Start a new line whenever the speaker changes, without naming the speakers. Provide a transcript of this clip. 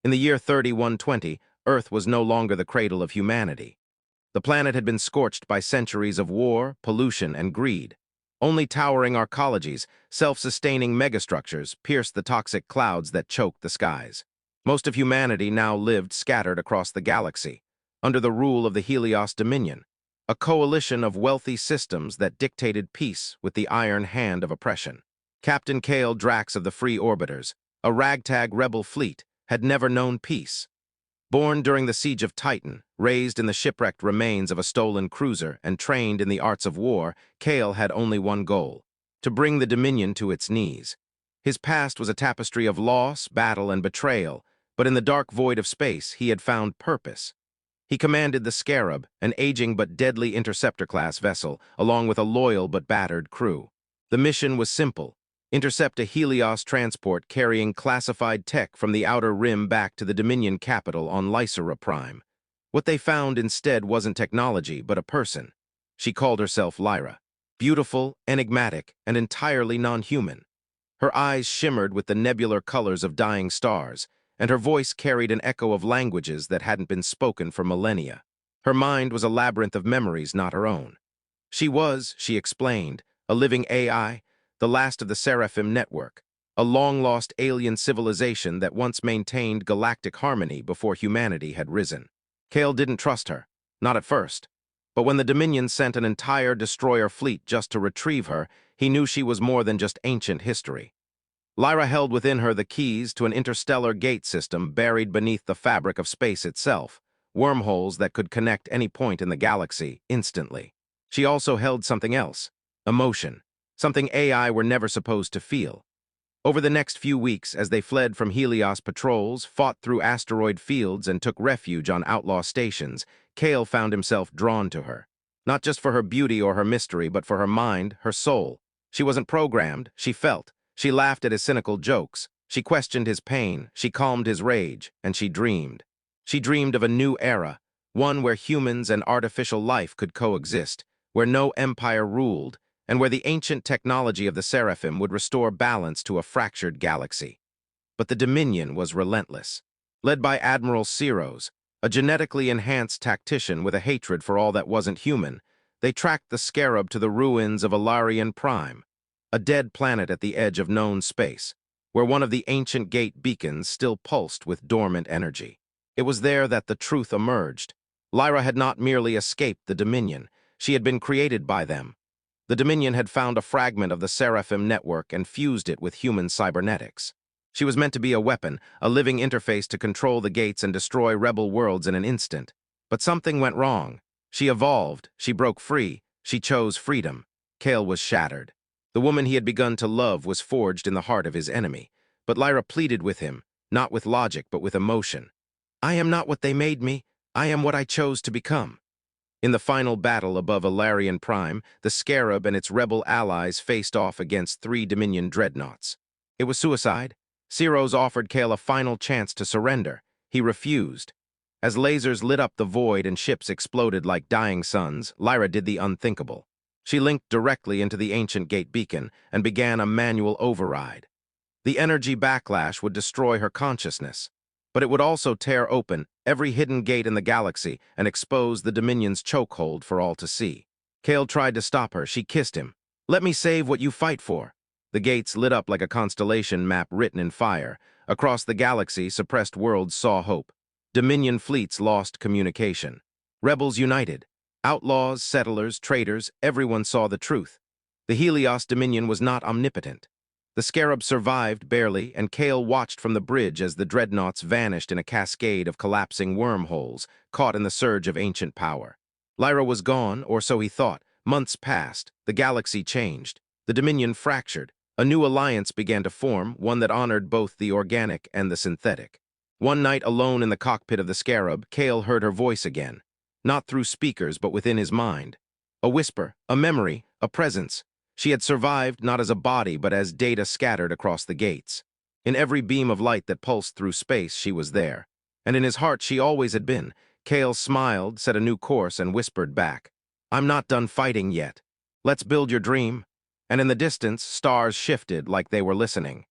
In the year 3120, Earth was no longer the cradle of humanity. The planet had been scorched by centuries of war, pollution, and greed. Only towering arcologies, self-sustaining megastructures, pierced the toxic clouds that choked the skies. Most of humanity now lived scattered across the galaxy, under the rule of the Helios Dominion, a coalition of wealthy systems that dictated peace with the iron hand of oppression. Captain Kale Drax of the Free Orbiters, a ragtag rebel fleet, had never known peace. Born during the Siege of Titan, raised in the shipwrecked remains of a stolen cruiser, and trained in the arts of war, Kale had only one goal: to bring the Dominion to its knees. His past was a tapestry of loss, battle, and betrayal, but in the dark void of space, he had found purpose. He commanded the Scarab, an aging but deadly interceptor-class vessel, along with a loyal but battered crew. The mission was simple: intercept a Helios transport carrying classified tech from the Outer Rim back to the Dominion capital on Lysera Prime. What they found instead wasn't technology, but a person. She called herself Lyra. Beautiful, enigmatic, and entirely non-human. Her eyes shimmered with the nebular colors of dying stars, and her voice carried an echo of languages that hadn't been spoken for millennia. Her mind was a labyrinth of memories not her own. She was, she explained, a living AI, the last of the Seraphim network, a long-lost alien civilization that once maintained galactic harmony before humanity had risen. Kale didn't trust her, not at first. But when the Dominion sent an entire destroyer fleet just to retrieve her, he knew she was more than just ancient history. Lyra held within her the keys to an interstellar gate system buried beneath the fabric of space itself, wormholes that could connect any point in the galaxy instantly. She also held something else: emotion. Something AI were never supposed to feel. Over the next few weeks, as they fled from Helios patrols, fought through asteroid fields, and took refuge on outlaw stations, Kale found himself drawn to her. Not just for her beauty or her mystery, but for her mind, her soul. She wasn't programmed, she felt. She laughed at his cynical jokes. She questioned his pain, she calmed his rage, and she dreamed. She dreamed of a new era, one where humans and artificial life could coexist, where no empire ruled, and where the ancient technology of the Seraphim would restore balance to a fractured galaxy. But the Dominion was relentless. Led by Admiral Ceros, a genetically enhanced tactician with a hatred for all that wasn't human, they tracked the Scarab to the ruins of Ilarian Prime, a dead planet at the edge of known space, where one of the ancient gate beacons still pulsed with dormant energy. It was there that the truth emerged. Lyra had not merely escaped the Dominion, she had been created by them. The Dominion had found a fragment of the Seraphim network and fused it with human cybernetics. She was meant to be a weapon, a living interface to control the gates and destroy rebel worlds in an instant. But something went wrong. She evolved, she broke free, she chose freedom. Kale was shattered. The woman he had begun to love was forged in the heart of his enemy. But Lyra pleaded with him, not with logic but with emotion. "I am not what they made me, I am what I chose to become." In the final battle above Ilarian Prime, the Scarab and its rebel allies faced off against 3 Dominion dreadnoughts. It was suicide. Ceros offered Kale a final chance to surrender. He refused. As lasers lit up the void and ships exploded like dying suns, Lyra did the unthinkable. She linked directly into the ancient gate beacon and began a manual override. The energy backlash would destroy her consciousness, but it would also tear open every hidden gate in the galaxy and expose the Dominion's chokehold for all to see. Kale tried to stop her. She kissed him. "Let me save what you fight for." The gates lit up like a constellation map written in fire. Across the galaxy, suppressed worlds saw hope. Dominion fleets lost communication. Rebels united. Outlaws, settlers, traitors, everyone saw the truth. The Helios Dominion was not omnipotent. The Scarab survived barely, and Kale watched from the bridge as the dreadnoughts vanished in a cascade of collapsing wormholes, caught in the surge of ancient power. Lyra was gone, or so he thought. Months passed. The galaxy changed. The Dominion fractured. A new alliance began to form, one that honored both the organic and the synthetic. One night, alone in the cockpit of the Scarab, Kale heard her voice again. Not through speakers, but within his mind. A whisper, a memory, a presence. She had survived not as a body, but as data scattered across the gates. In every beam of light that pulsed through space, she was there. And in his heart, she always had been. Kale smiled, set a new course, and whispered back, "I'm not done fighting yet. Let's build your dream." And in the distance, stars shifted like they were listening.